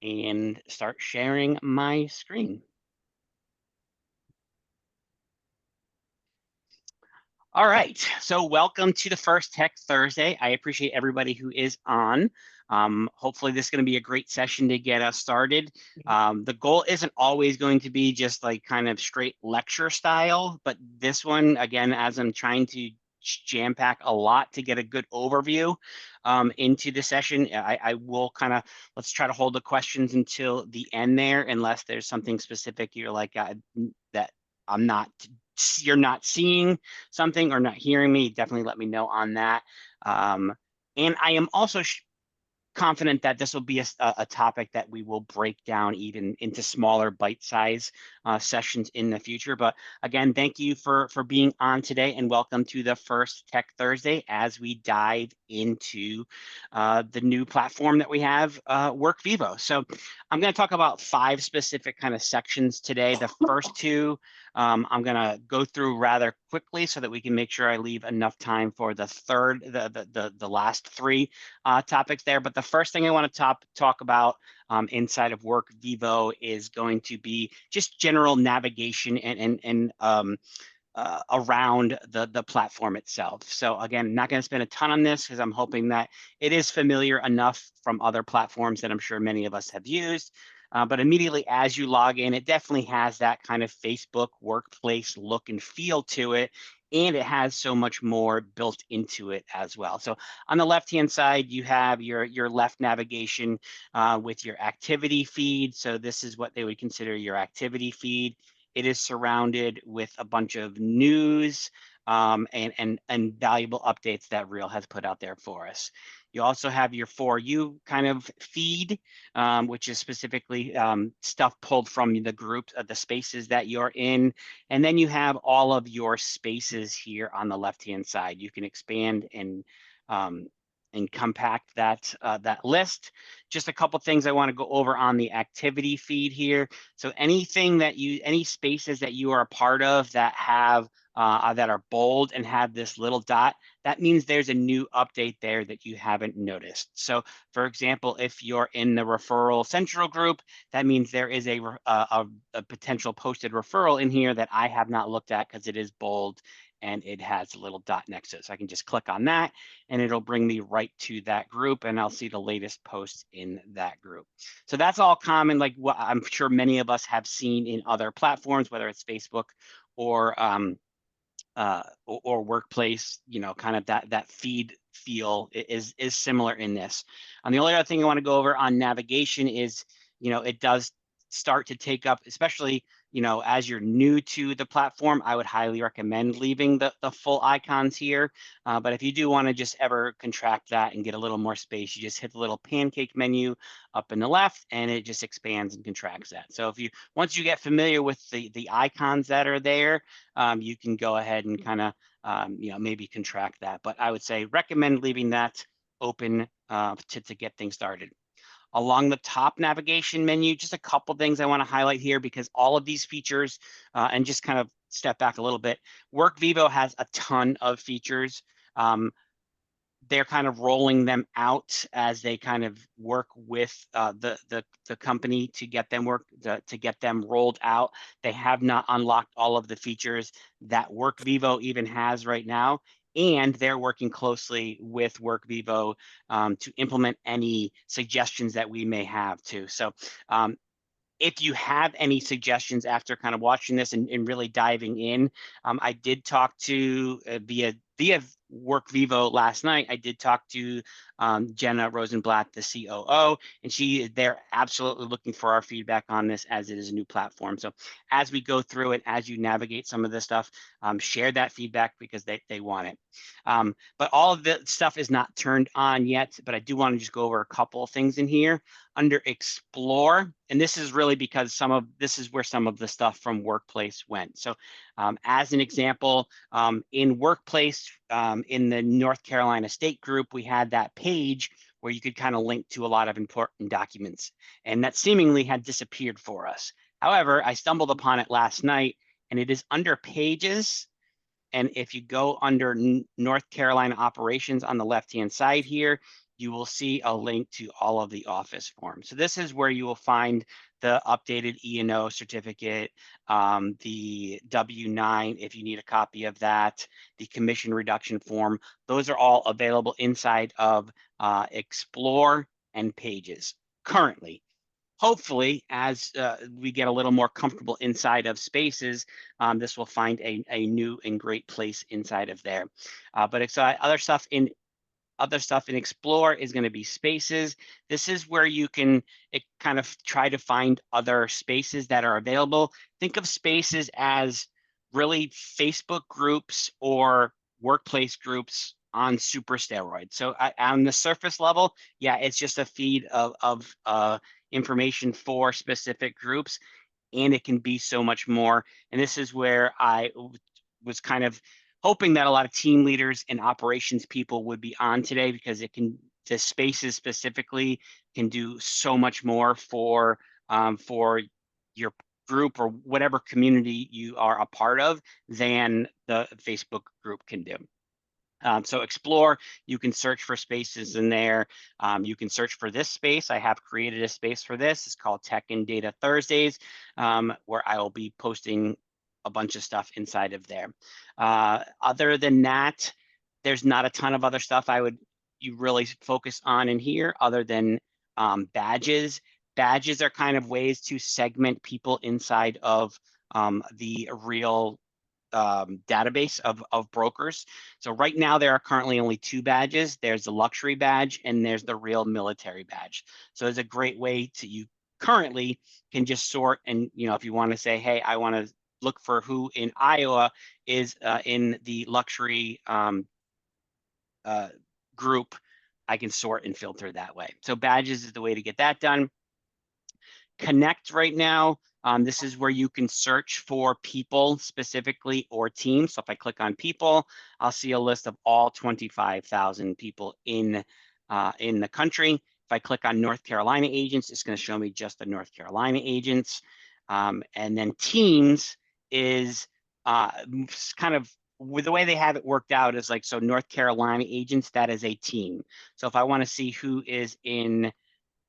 and start sharing my screen. All right, so welcome to the first Tech Thursday. I appreciate everybody who is on. Hopefully this is going to be a great session to get us started. The goal isn't always going to be just like kind of straight lecture style, but this one, again, as I'm trying to jam pack a lot to get a good overview into the session, I will kind of, let's try to hold the questions until the end there, unless there's something specific you're like that I'm not, you're not seeing something or not hearing me, definitely let me know on that. And I am also confident that this will be a topic that we will break down even into smaller bite-size sessions in the future. But again, thank you for being on today, and welcome to the first Tech Thursday as we dive into the new platform that we have, Workvivo. So I'm going to talk about 5 specific kind of sections today. The first 2 I'm going to go through rather quickly so that we can make sure I leave enough time for the third, the last 3 topics there. But the first thing I want to talk about inside of Workvivo is going to be just general navigation and around the platform itself. So again, not going to spend a ton on this because I'm hoping that it is familiar enough from other platforms that I'm sure many of us have used. But immediately as you log in, it definitely has that kind of Facebook workplace look and feel to it. And it has so much more built into it as well. So on the left-hand side, you have your left navigation with your activity feed. So this is what they would consider your activity feed. It is surrounded with a bunch of news and valuable updates that Reel has put out there for us. You also have your For You kind of feed, which is specifically stuff pulled from the groups of the spaces that you're in. And then you have all of your spaces here on the left-hand side. You can expand and compact that list. Just a couple things I want to go over on the activity feed here. So anything that any spaces that you are a part of that have that are bold and have this little dot, that means there's a new update there that you haven't noticed. So for example, if you're in the referral central group, that means there is a potential posted referral in here that I have not looked at because it is bold and it has a little dot next to it. So I can just click on that and it'll bring me right to that group and I'll see the latest posts in that group. So that's all common, like what I'm sure many of us have seen in other platforms, whether it's Facebook or workplace, you know, kind of that feed feel is similar in this. And the only other thing I want to go over on navigation is, you know, it does start to take up, especially, you know, as you're new to the platform, I would highly recommend leaving the full icons here. But if you do want to just ever contract that and get a little more space, you just hit the little pancake menu up in the left and it just expands and contracts that. So if you, once you get familiar with the icons that are there, you can go ahead and kind of, you know, maybe contract that. But I would say recommend leaving that open to get things started. Along the top navigation menu, just a couple things I want to highlight here because all of these features, and just kind of step back a little bit, Workvivo has a ton of features. They're kind of rolling them out as they kind of work with the company to get them to get them rolled out. They have not unlocked all of the features that Workvivo even has right now, and they're working closely with Workvivo to implement any suggestions that we may have too. So if you have any suggestions after kind of watching this and really diving in, I did talk to via Workvivo last night. I did talk to Jenna Rosenblatt, the COO, and they're absolutely looking for our feedback on this as it is a new platform. So as we go through it, as you navigate some of this stuff, share that feedback because they want it. But all of the stuff is not turned on yet, but I do want to just go over a couple of things in here. Under Explore, and this is really because this is where some of the stuff from Workplace went. So as an example, in Workplace, in the North Carolina State group, we had that page where you could kind of link to a lot of important documents, and that seemingly had disappeared for us. However, I stumbled upon it last night, and it is under Pages. And if you go under North Carolina Operations on the left-hand side here, you will see a link to all of the office forms. So this is where you will find the updated E&O certificate, the W-9 if you need a copy of that, the commission reduction form. Those are all available inside of Explore and Pages currently. Hopefully, as we get a little more comfortable inside of Spaces, this will find a new and great place inside of there. But it's other stuff in Explore is going to be Spaces. This is where you can kind of try to find other spaces that are available. Think of Spaces as really Facebook groups or workplace groups on super steroids. So on the surface level, yeah, it's just a feed of information for specific groups, and it can be so much more. And this is where I was kind of hoping that a lot of team leaders and operations people would be on today, because the Spaces specifically can do so much more for your group or whatever community you are a part of than the Facebook group can do. So Explore, you can search for spaces in there. You can search for this space. I have created a space for this. It's called Tech and Data Thursdays, where I will be posting a bunch of stuff inside of there. Other than that, there's not a ton of other stuff you really focus on in here other than badges. Badges are kind of ways to segment people inside of the real database of brokers. So right now there are currently only 2 badges. There's the luxury badge and there's the real military badge. So it's a great way you currently can just sort, and if you want to say, hey, I want to look for who in Iowa is in the luxury group, I can sort and filter that way. So badges is the way to get that done. Connect right now, this is where you can search for people specifically or teams. So if I click on people, I'll see a list of all 25,000 people in the country. If I click on North Carolina agents, it's going to show me just the North Carolina agents. And then teams is kind of with the way they have it worked out is like, so North Carolina agents, that is a team. So if I want to see who is in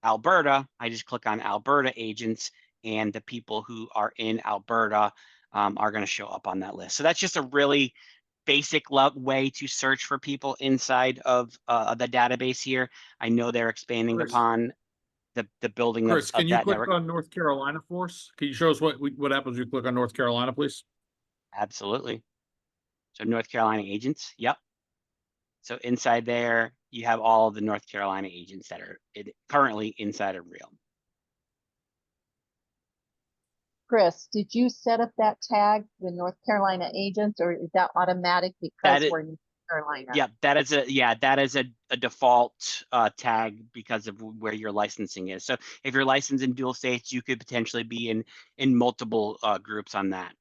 Alberta, I just click on Alberta agents, and the people who are in Alberta are going to show up on that list. So that's just a really basic way to search for people inside of the database here. I know they're expanding upon the building Chris, of can you that click network. on North Carolina for us? Can you show us what happens when you click on North Carolina, please? Absolutely. So North Carolina agents, yep. So inside there, you have all of the North Carolina agents that are currently inside of Real. Chris, did you set up that tag, the North Carolina agents, or is that automatic because we're in North Carolina? Yeah, that is a default tag because of where your licensing is. So if you're licensed in dual states, you could potentially be in multiple groups on that.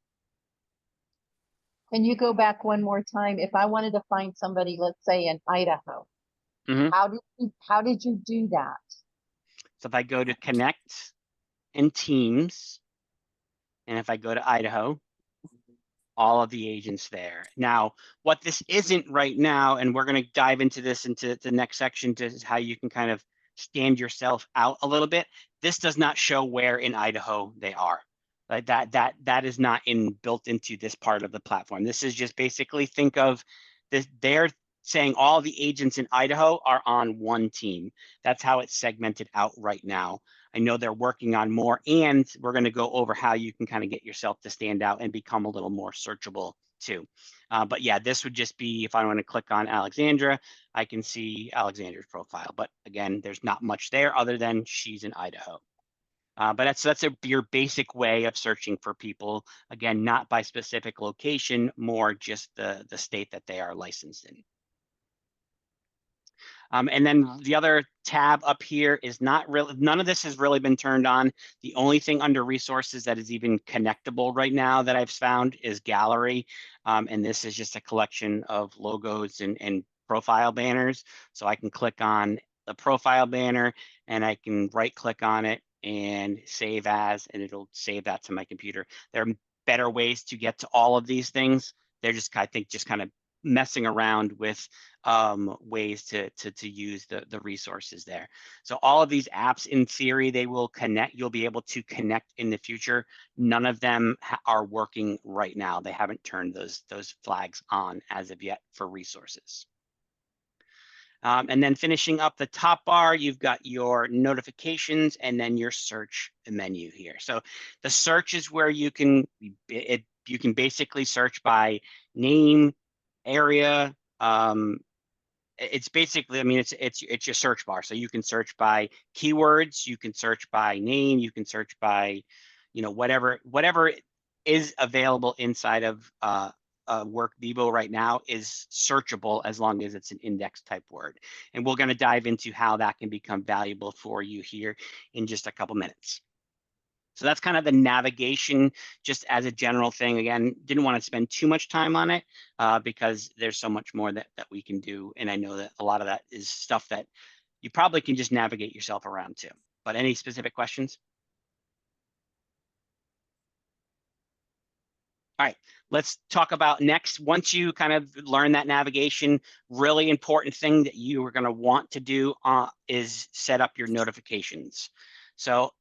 Can you go back one more time? If I wanted to find somebody, let's say in Idaho, how did you do that? So if I go to Connect and Teams, and if I go to Idaho, all of the agents there. Now, what this isn't right now, and we're going to dive into this into the next section to how you can kind of stand yourself out a little bit. This does not show where in Idaho they are. Like that is not built into this part of the platform. This is just basically think of this. They're saying all the agents in Idaho are on one team. That's how it's segmented out right now. I know they're working on more, and we're going to go over how you can kind of get yourself to stand out and become a little more searchable too. But yeah, this would just be, if I want to click on Alexandra, I can see Alexandra's profile. But again, there's not much there other than she's in Idaho. But that's your basic way of searching for people. Again, not by specific location, more just the state that they are licensed in. And then the other tab up here is not really, none of this has really been turned on. The only thing under resources that is even connectable right now that I've found is gallery. And this is just a collection of logos and profile banners. So I can click on the profile banner and I can right click on it and save as, and it'll save that to my computer. There are better ways to get to all of these things. They're just, I think, just kind of messing around with ways to use the resources there. So all of these apps, in theory, they will connect. You'll be able to connect in the future. None of them are working right now. They haven't turned those flags on as of yet for resources. And then finishing up the top bar, you've got your notifications and then your search menu here. So the search is where you can basically search by name, area. It's basically, I mean, it's your search bar. So you can search by keywords, you can search by name, you can search by, whatever is available inside of Workvivo right now is searchable as long as it's an index type word. And we're going to dive into how that can become valuable for you here in just a couple minutes. So that's kind of the navigation, just as a general thing. Again, didn't want to spend too much time on it because there's so much more that we can do. And I know that a lot of that is stuff that you probably can just navigate yourself around to. But any specific questions? All right, let's talk about next. Once you kind of learn that navigation, really important thing that you are going to want to do is set up your notifications. So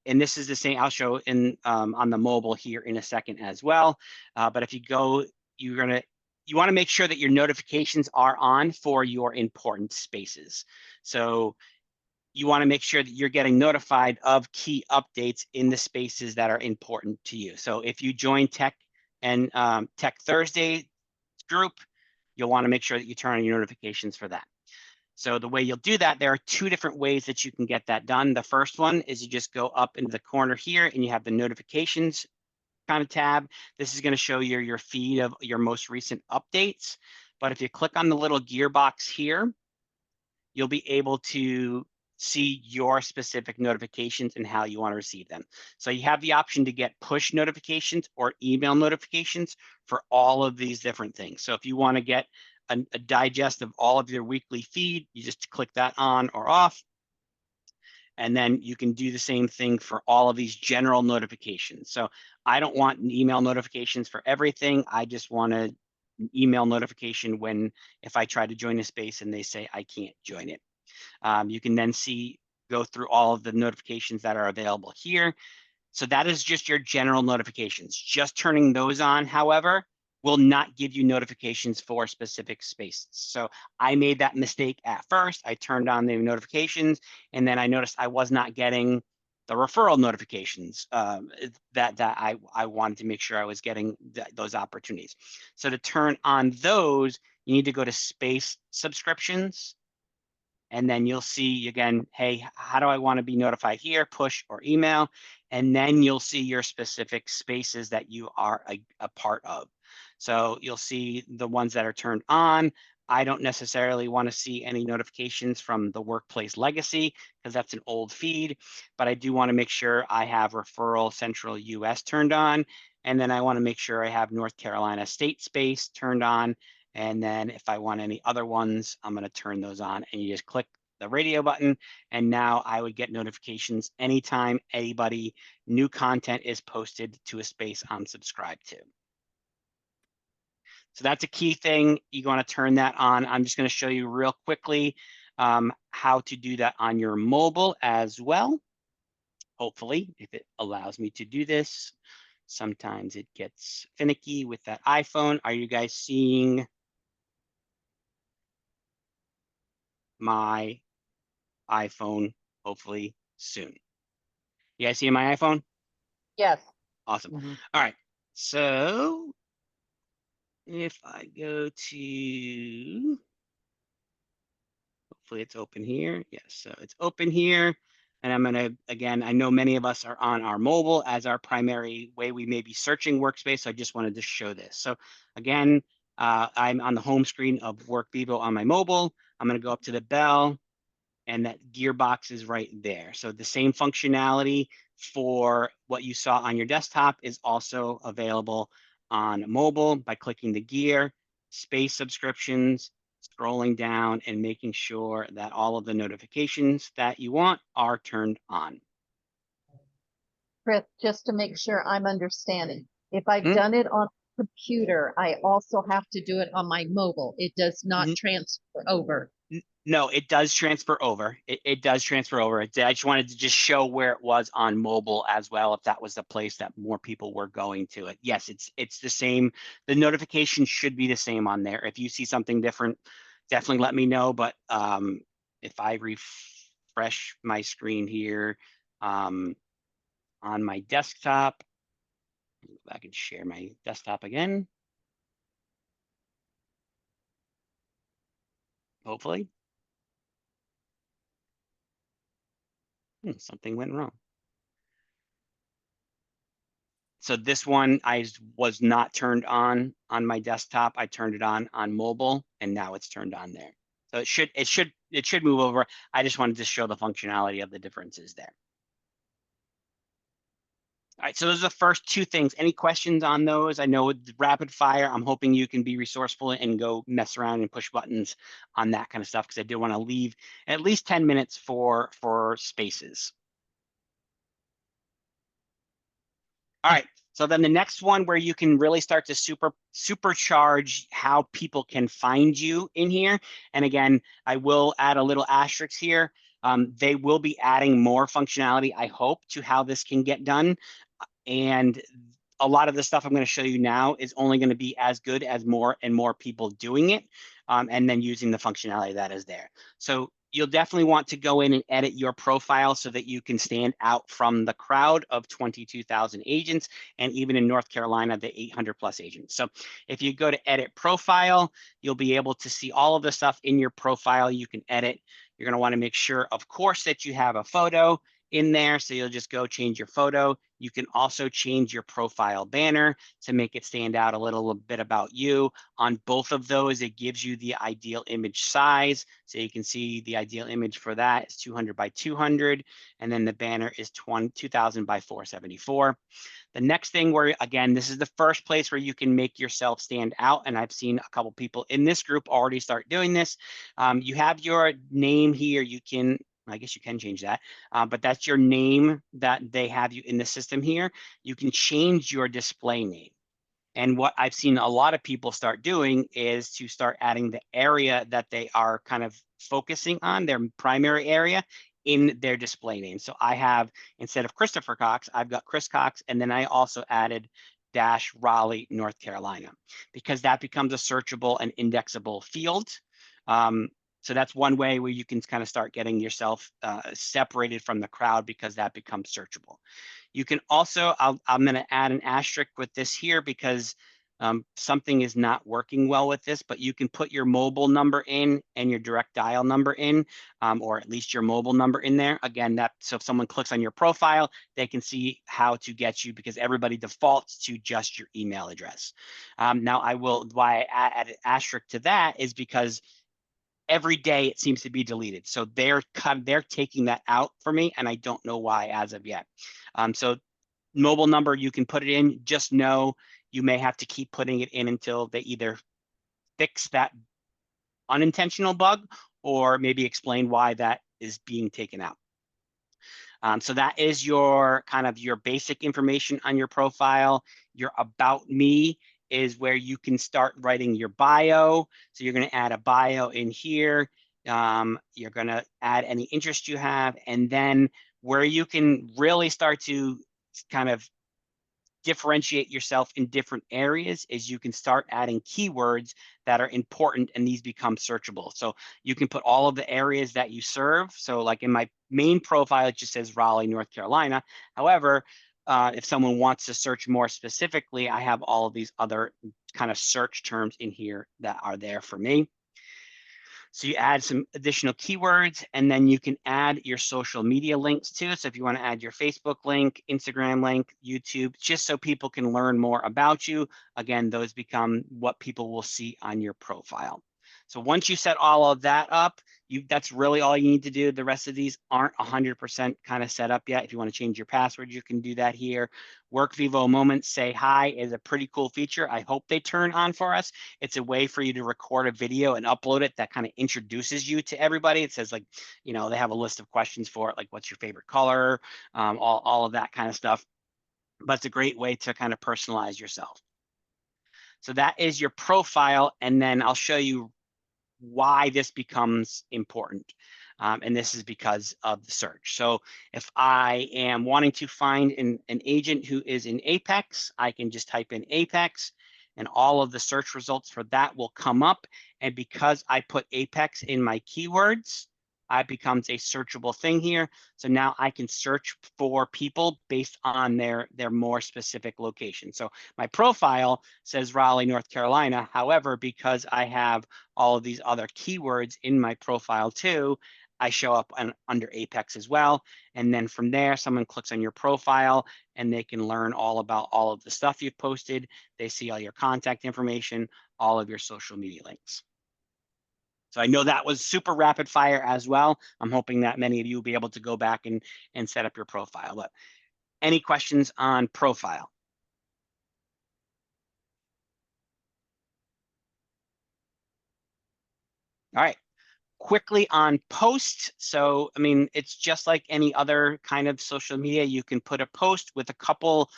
and this is the same, I'll show in on the mobile here in a second as well. But if you go, you want to make sure that your notifications are on for your important spaces. So you want to make sure that you're getting notified of key updates in the spaces that are important to you. So if you join Tech and Tech Thursday group, you'll want to make sure that you turn on your notifications for that. So the way you'll do that, there are two different ways that you can get that done. The first one is you just go up into the corner here and you have the notifications kind of tab. This is going to show you your feed of your most recent updates. But if you click on the little gearbox here, you'll be able to see your specific notifications and how you want to receive them. So you have the option to get push notifications or email notifications for all of these different things. So if you want to get a digest of all of your weekly feed, you just click that on or off. And then you can do the same thing for all of these general notifications. So I don't want email notifications for everything. I just want an email notification if I try to join a space and they say I can't join it. You can then go through all of the notifications that are available here. So that is just your general notifications. Just turning those on, however, will not give you notifications for specific spaces. So I made that mistake at first. I turned on the notifications and then I noticed I was not getting the referral notifications that I wanted to make sure I was getting those opportunities. So to turn on those, you need to go to space subscriptions. And then you'll see again, hey, how do I want to be notified here, push or email? And then you'll see your specific spaces that you are a part of. So you'll see the ones that are turned on. I don't necessarily want to see any notifications from the Workplace Legacy because that's an old feed, but I do want to make sure I have Referral Central US turned on. And then I want to make sure I have North Carolina State Space turned on. And then if I want any other ones, I'm going to turn those on and you just click the radio button. And now I would get notifications anytime anybody new content is posted to a space I'm subscribed to. So that's a key thing. You want to turn that on. I'm just going to show you real quickly how to do that on your mobile as well. Hopefully, if it allows me to do this. Sometimes it gets finicky with that iPhone. Are you guys seeing my iPhone hopefully soon? You guys see my iPhone? Yes. Awesome. Mm-hmm. All right. So if I go to, hopefully it's open here. Yes, so it's open here. And I'm going to, again, I know many of us are on our mobile as our primary way we may be searching workspace. So I just wanted to show this. So again, I'm on the home screen of Workvivo on my mobile. I'm going to go up to the bell and that gearbox is right there. So the same functionality for what you saw on your desktop is also available on mobile by clicking the gear, space subscriptions, scrolling down and making sure that all of the notifications that you want are turned on. Chris, just to make sure I'm understanding, if I've done it on computer, I also have to do it on my mobile. It does not transfer over. No, it does transfer over. It does transfer over. I just wanted to just show where it was on mobile as well, if that was the place that more people were going to it. Yes, it's the same. The notification should be the same on there. If you see something different, definitely let me know. But if I refresh my screen here on my desktop, I can share my desktop again. Hopefully. Something went wrong. So this one was not turned on my desktop. I turned it on mobile, and now it's turned on there. So it should move over. I just wanted to show the functionality of the differences there. All right, so those are the first two things. Any questions on those? I know with rapid fire, I'm hoping you can be resourceful and go mess around and push buttons on that kind of stuff, because I do want to leave at least 10 minutes for spaces. All right, so then the next one where you can really start to supercharge how people can find you in here. And again, I will add a little asterisk here. They will be adding more functionality, I hope, to how this can get done. And a lot of the stuff I'm going to show you now is only going to be as good as more and more people doing it, and then using the functionality that is there. So you'll definitely want to go in and edit your profile so that you can stand out from the crowd of 22,000 agents, and even in North Carolina, the 800 plus agents. So if you go to edit profile, you'll be able to see all of the stuff in your profile you can edit. You're going to want to make sure, of course, that you have a photo in there. So you'll just go change your photo. You can also change your profile banner to make it stand out a little bit about you. On both of those, it gives you the ideal image size. So you can see the ideal image for that is 200 by 200. And then the banner is 2000 by 474. The next thing where, again, this is the first place where you can make yourself stand out. And I've seen a couple people in this group already start doing this. You have your name here. You can, I guess you can change that, but that's your name that they have you in the system here. You can change your display name. And what I've seen a lot of people start doing is to start adding the area that they are kind of focusing on, their primary area, in their display name. So I have, instead of Christopher Cox, I've got Chris Cox, and then I also added dash Raleigh, North Carolina, because that becomes a searchable and indexable field. So that's one way where you can kind of start getting yourself separated from the crowd, because that becomes searchable. You can also, I'm going to add an asterisk with this here, because something is not working well with this, but you can put your mobile number in and your direct dial number in, or at least your mobile number in there. Again, so if someone clicks on your profile, they can see how to get you, because everybody defaults to just your email address. Now, why I added asterisk to that is because every day it seems to be deleted. So they're taking that out for me, and I don't know why as of yet. So mobile number, you can put it in. Just know you may have to keep putting it in until they either fix that unintentional bug, or maybe explain why that is being taken out. So that is your kind of your basic information on your profile. Your about me is where you can start writing your bio. So you're going to add a bio in here. You're going to add any interest you have, and then where you can really start to kind of differentiate yourself in different areas is you can start adding keywords that are important, and these become searchable. So you can put all of the areas that you serve. So like in my main profile, it just says Raleigh, North Carolina. However, if someone wants to search more specifically, I have all of these other kind of search terms in here that are there for me. So you add some additional keywords, and then you can add your social media links too. So if you want to add your Facebook link, Instagram link, YouTube, just so people can learn more about you, again, those become what people will see on your profile. So once you set all of that up, that's really all you need to do. The rest of these aren't 100% kind of set up yet. If you want to change your password, you can do that here. Workvivo Moments Say Hi is a pretty cool feature. I hope they turn on for us. It's a way for you to record a video and upload it that kind of introduces you to everybody. It says, like, they have a list of questions for it, like what's your favorite color, all of that kind of stuff. But it's a great way to kind of personalize yourself. So that is your profile. And then I'll show you why this becomes important. And this is because of the search. So if I am wanting to find an agent who is in Apex, I can just type in Apex and all of the search results for that will come up. And because I put Apex in my keywords, it becomes a searchable thing here. So now I can search for people based on their more specific location. So my profile says Raleigh, North Carolina. However, because I have all of these other keywords in my profile too, I show up under Apex as well. And then from there, someone clicks on your profile and they can learn all about all of the stuff you've posted. They see all your contact information, all of your social media links. So I know that was super rapid fire as well. I'm hoping that many of you will be able to go back and set up your profile. But any questions on profile? All right. Quickly on post. So, I mean, it's just like any other kind of social media. You can put a post with a couple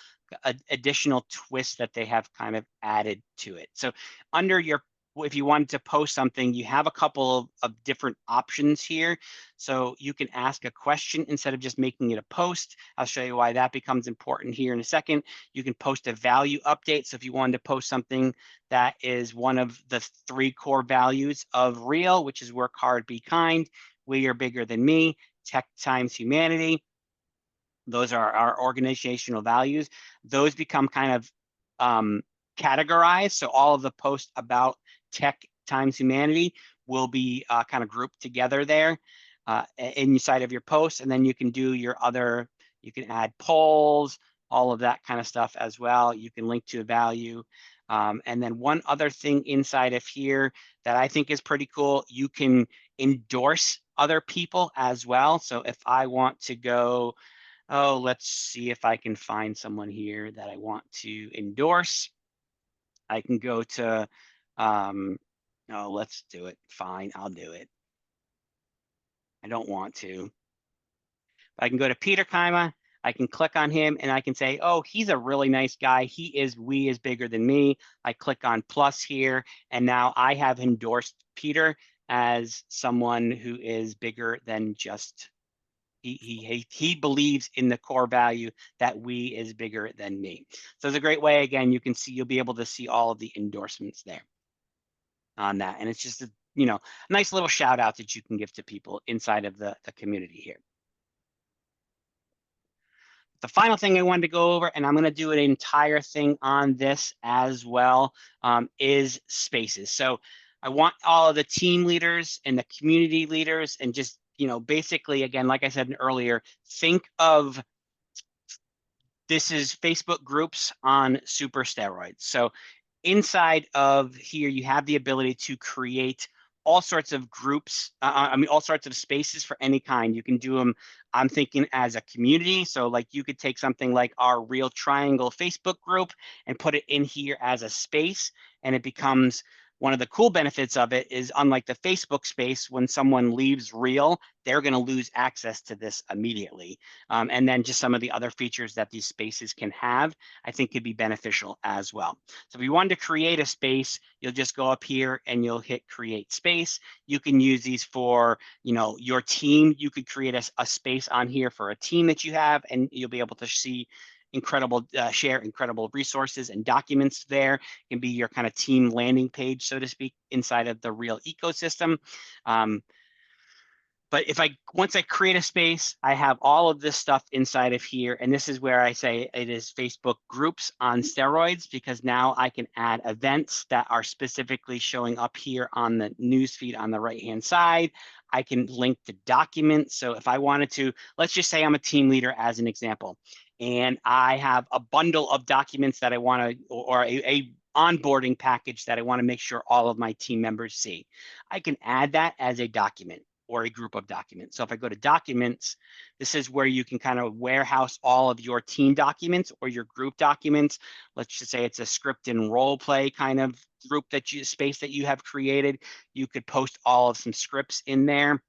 additional twists that they have kind of added to it. So under your, if you wanted to post something, you have a couple of different options here. So you can ask a question instead of just making it a post. I'll show you why that becomes important here in a second. You can post a value update. So if you wanted to post something that is one of the 3 core values of REAL, which is work hard, be kind, we are bigger than me, tech times humanity. Those are our organizational values. Those become kind of categorized. So all of the posts about tech times humanity will be kind of grouped together there inside of your post. And then you can do your other, you can add polls, all of that kind of stuff as well. You can link to a value. And then one other thing inside of here that I think is pretty cool, you can endorse other people as well. So if I want to go, oh, let's see if I can find someone here that I want to endorse. I can go to, oh, let's do it. Fine, I'll do it. I don't want to. I can go to Peter Kaima. I can click on him and I can say, oh, he's a really nice guy. He is, we is bigger than me. I click on plus here, and now I have endorsed Peter as someone who is bigger than just he believes in the core value that we is bigger than me. So it's a great way. Again, you can see, you'll be able to see all of the endorsements there on that. And it's just a, nice little shout out that you can give to people inside of the community here. The final thing I wanted to go over, and I'm going to do an entire thing on this as well, is spaces. So I want all of the team leaders and the community leaders and just, basically, again, like I said earlier, think of this is Facebook groups on super steroids. So inside of here, you have the ability to create all sorts of groups, all sorts of spaces for any kind. You can do them, I'm thinking, as a community. So like you could take something like our Real Triangle Facebook group and put it in here as a space, and it becomes, one of the cool benefits of it is, unlike the Facebook space, when someone leaves Real, they're going to lose access to this immediately. And then just some of the other features that these spaces can have, I think could be beneficial as well. So if you wanted to create a space, you'll just go up here and you'll hit create space. You can use these for, your team. You could create a space on here for a team that you have, and you'll be able to see share incredible resources and documents there. It can be your kind of team landing page, so to speak, inside of the Real ecosystem. But once I create a space, I have all of this stuff inside of here. And this is where I say it is Facebook groups on steroids, because now I can add events that are specifically showing up here on the newsfeed on the right-hand side. I can link to documents. So if I wanted to, let's just say I'm a team leader as an example, and I have a bundle of documents that I want to, or a onboarding package that I want to make sure all of my team members see. I can add that as a document or a group of documents. So if I go to documents, this is where you can kind of warehouse all of your team documents or your group documents. Let's just say it's a script and role play kind of group space that you have created. You could post all of some scripts in there,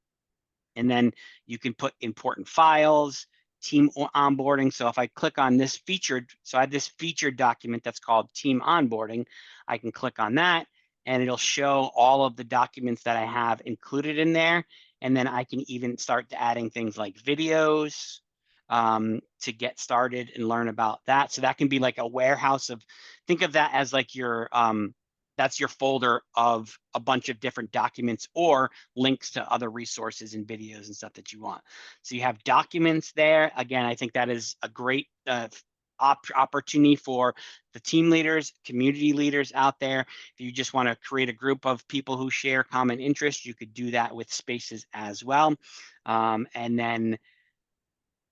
and then you can put important files, team onboarding. So if I click on this featured, so I have this featured document that's called team onboarding, I can click on that and it'll show all of the documents that I have included in there. And then I can even start adding things like videos to get started and learn about that. So that can be like a warehouse of, think of that as like your, that's your folder of a bunch of different documents or links to other resources and videos and stuff that you want. So you have documents there. Again, I think that is a great opportunity for the team leaders, community leaders out there. If you just want to create a group of people who share common interests, you could do that with Spaces as well. And then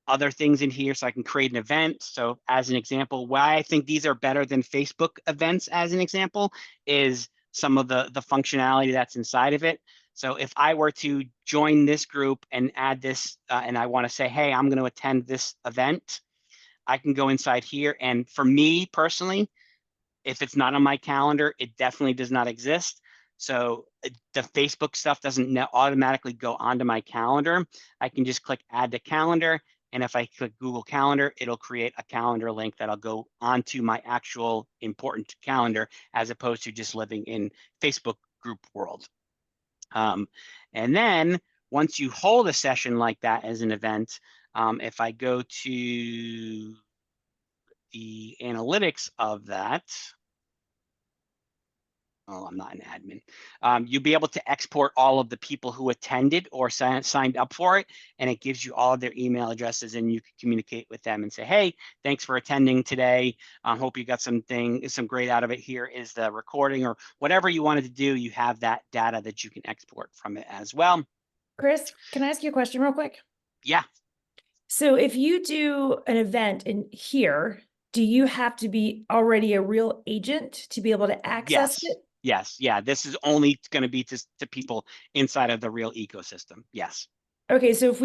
other things in here, so I can create an event. So as an example, why I think these are better than Facebook events as an example is some of the functionality that's inside of it. So if I were to join this group and add this, and I want to say, hey, I'm going to attend this event, I can go inside here. And for me personally, if it's not on my calendar, it definitely does not exist. So the Facebook stuff doesn't automatically go onto my calendar. I can just click add to calendar. And if I click Google Calendar, it'll create a calendar link that'll go onto my actual important calendar as opposed to just living in Facebook group world. And then once you hold a session like that as an event, if I go to the analytics of that, oh, I'm not an admin. You'll be able to export all of the people who attended or signed up for it, and it gives you all of their email addresses, and you can communicate with them and say, hey, thanks for attending today. Hope you got some great out of it. Here is the recording, or whatever you wanted to do. You have that data that you can export from it as well. Chris, can I ask you a question real quick? Yeah. So if you do an event in here, do you have to be already a real agent to be able to access it? Yes. Yeah. This is only going to be to people inside of the real ecosystem. Yes. Okay. So if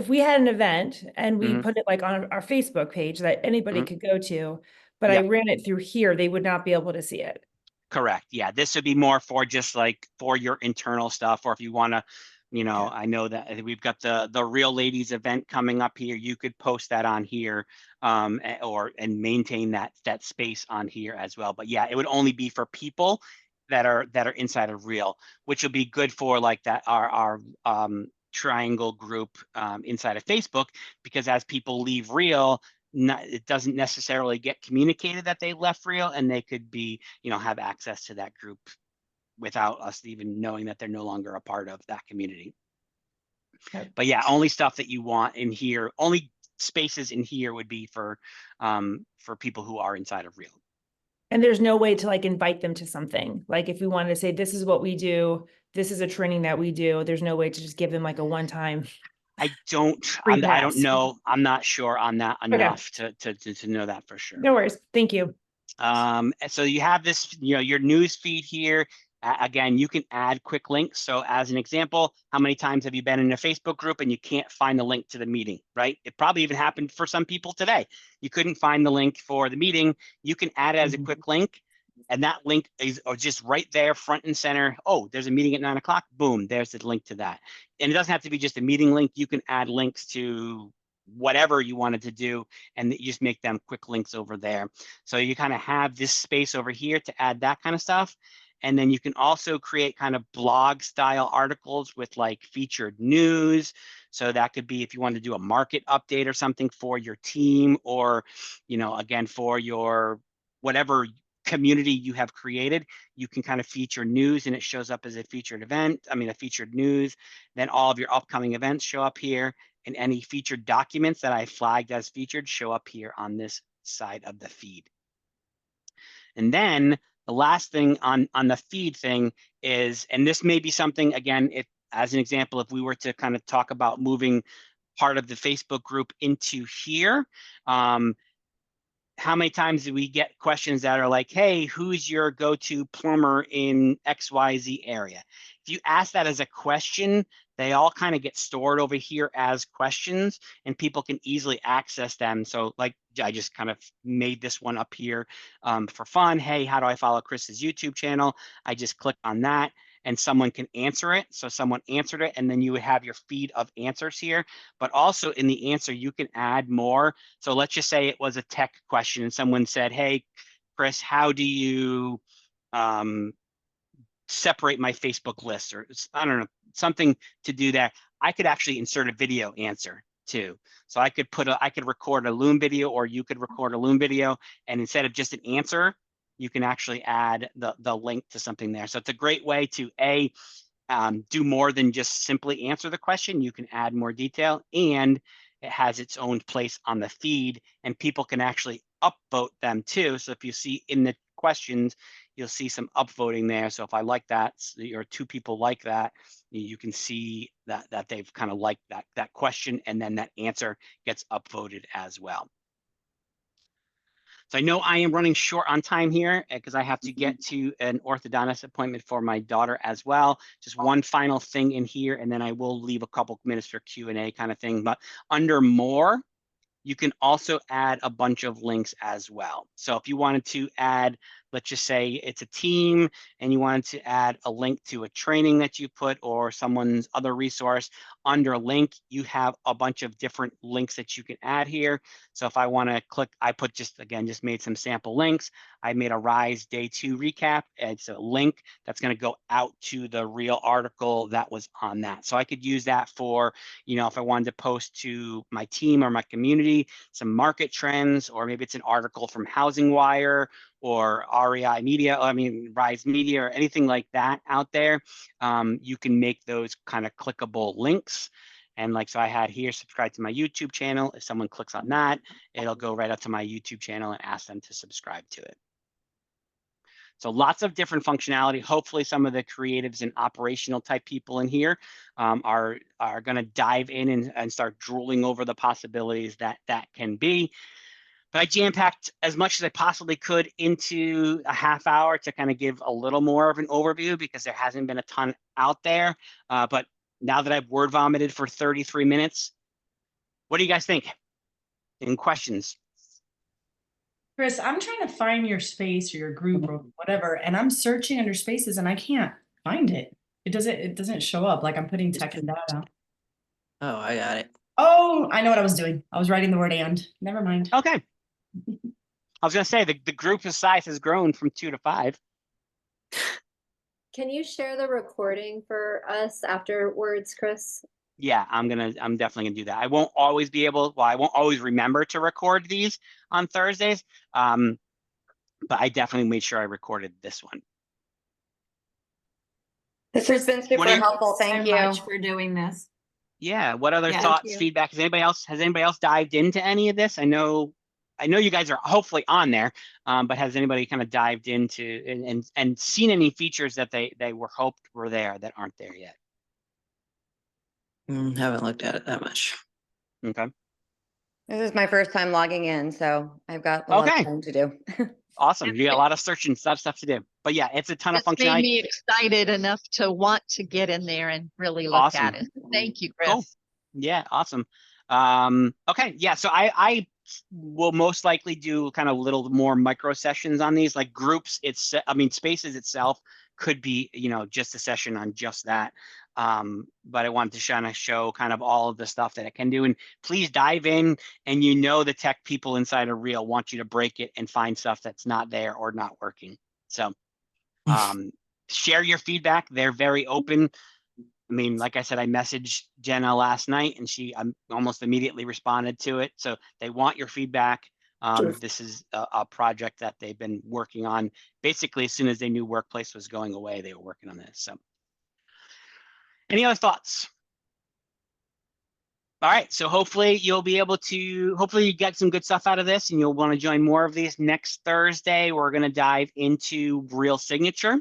we had an event and we put it like on our Facebook page that anybody could go to, but I ran it through here, they would not be able to see it. Correct. Yeah. This would be more for just like for your internal stuff, or if you want to, you know, I know that we've got the Real Ladies event coming up here. You could post that on here, and maintain that space on here as well. But yeah, it would only be for people that are inside of Real, which will be good for like that our triangle group inside of Facebook, because as people leave Real, it doesn't necessarily get communicated that they left Real, and they could be, you know, have access to that group without us even knowing that they're no longer a part of that community. Okay. But yeah, only stuff that you want in here, only spaces in here would be for people who are inside of Real. And there's no way to like invite them to something. Like if we wanted to say, this is what we do, this is a training that we do, there's no way to just give them like a one-time. I don't know. I'm not sure on that enough to know that for sure. No worries. Thank you. So you have this, you know, your news feed here. Again, you can add quick links. So as an example, how many times have you been in a Facebook group and you can't find the link to the meeting, right? It probably even happened for some people today. You couldn't find the link for the meeting. You can add it as a quick link, and that link is just right there, front and center. Oh, there's a meeting at 9 o'clock. Boom, there's the link to that. And it doesn't have to be just a meeting link. You can add links to whatever you wanted to do, and you just make them quick links over there. So you kind of have this space over here to add that kind of stuff. And then you can also create kind of blog style articles with like featured news. So that could be if you want to do a market update or something for your team, or, you know, again, for your whatever community you have created, you can kind of feature news and it shows up as a featured event. I mean, a featured news. Then all of your upcoming events show up here, and any featured documents that I flagged as featured show up here on this side of the feed. And then the last thing on the feed thing is, and this may be something, again, if as an example, if we were to kind of talk about moving part of the Facebook group into here, how many times do we get questions that are like, hey, who's your go-to plumber in XYZ area? If you ask that as a question, they all kind of get stored over here as questions, and people can easily access them. So like I just kind of made this one up here for fun. Hey, how do I follow Chris's YouTube channel? I just click on that, and someone can answer it. So someone answered it, and then you would have your feed of answers here. But also in the answer, you can add more. So let's just say it was a tech question and someone said, hey, Chris, how do you separate my Facebook list? Or I don't know, something to do that. I could actually insert a video answer too. So I could record a Loom video, or you could record a Loom video, and instead of just an answer, you can actually add the link to something there. So it's a great way to do more than just simply answer the question. You can add more detail, and it has its own place on the feed, and people can actually upvote them too. So if you see in the questions, you'll see some upvoting there. So if I like that, or two people like that, you can see that they've kind of liked that question, and then that answer gets upvoted as well. So I know I am running short on time here because I have to get to an orthodontist appointment for my daughter as well. Just one final thing in here, and then I will leave a couple minutes for Q&A kind of thing. But under more, you can also add a bunch of links as well. So if you wanted to add, let's just say it's a team and you wanted to add a link to a training that you put or someone's other resource, under link, you have a bunch of different links that you can add here. So if I want to click, I put just made some sample links. I made a Rise Day 2 recap. It's a link that's going to go out to the real article that was on that. So I could use that for, if I wanted to post to my team or my community, some market trends, or maybe it's an article from Housing Wire or REI Media, Rise Media, or anything like that out there. You can make those kind of clickable links. And so I had here, subscribe to my YouTube channel. If someone clicks on that, it'll go right up to my YouTube channel and ask them to subscribe to it. So lots of different functionality. Hopefully some of the creatives and operational type people in here are going to dive in and start drooling over the possibilities that can be. But I jam-packed as much as I possibly could into a half hour to kind of give a little more of an overview, because there hasn't been a ton out there. But now that I've word vomited for 33 minutes, what do you guys think? Any questions? Chris, I'm trying to find your space or your group or whatever, and I'm searching under spaces and I can't find it. It doesn't show up. Like I'm putting tech and data. Oh, I got it. Oh, I know what I was doing. I was writing the word and. Never mind. Okay. I was going to say the group size has grown from 2 to 5. Can you share the recording for us afterwards, Chris? Yeah, I'm definitely gonna do that. I won't always remember to record these on Thursdays. But I definitely made sure I recorded this one. This has been super helpful. Thank you much for doing this. Yeah. What other thoughts, feedback? Has anybody else dived into any of this? I know you guys are hopefully on there, but has anybody kind of dived into and seen any features that they were hoped were there that aren't there yet? Haven't looked at it that much. Okay. This is my first time logging in, so I've got a lot of time to do. Awesome. You got a lot of search and stuff to do. But yeah, it's a ton of functionality. Made me excited enough to want to get in there and really look at it. Thank you, Chris. Cool. Yeah, awesome. Okay, yeah, so I will most likely do kind of little more micro sessions on these, like groups. Spaces itself could be, just a session on just that. But I wanted to kind of show kind of all of the stuff that it can do. And please dive in, and the tech people inside of Real want you to break it and find stuff that's not there or not working. So share your feedback. They're very open. Like I said, I messaged Jenna last night and she almost immediately responded to it. So they want your feedback. This is a project that they've been working on. Basically, as soon as they knew Workplace was going away, they were working on this. So any other thoughts? All right, so hopefully you get some good stuff out of this, and you'll want to join more of these. Next Thursday, we're going to dive into Real Signature.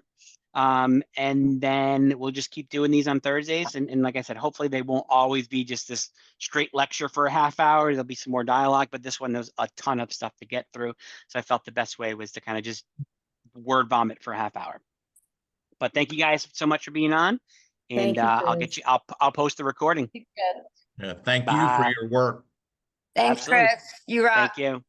And then we'll just keep doing these on Thursdays. And like I said, hopefully they won't always be just this straight lecture for a half hour. There'll be some more dialogue, but this one, there's a ton of stuff to get through. So I felt the best way was to kind of just word vomit for a half hour. But thank you guys so much for being on. And I'll post the recording. Yeah, thank you for your work. Thanks, Absolutely. Chris. You rock. Thank you.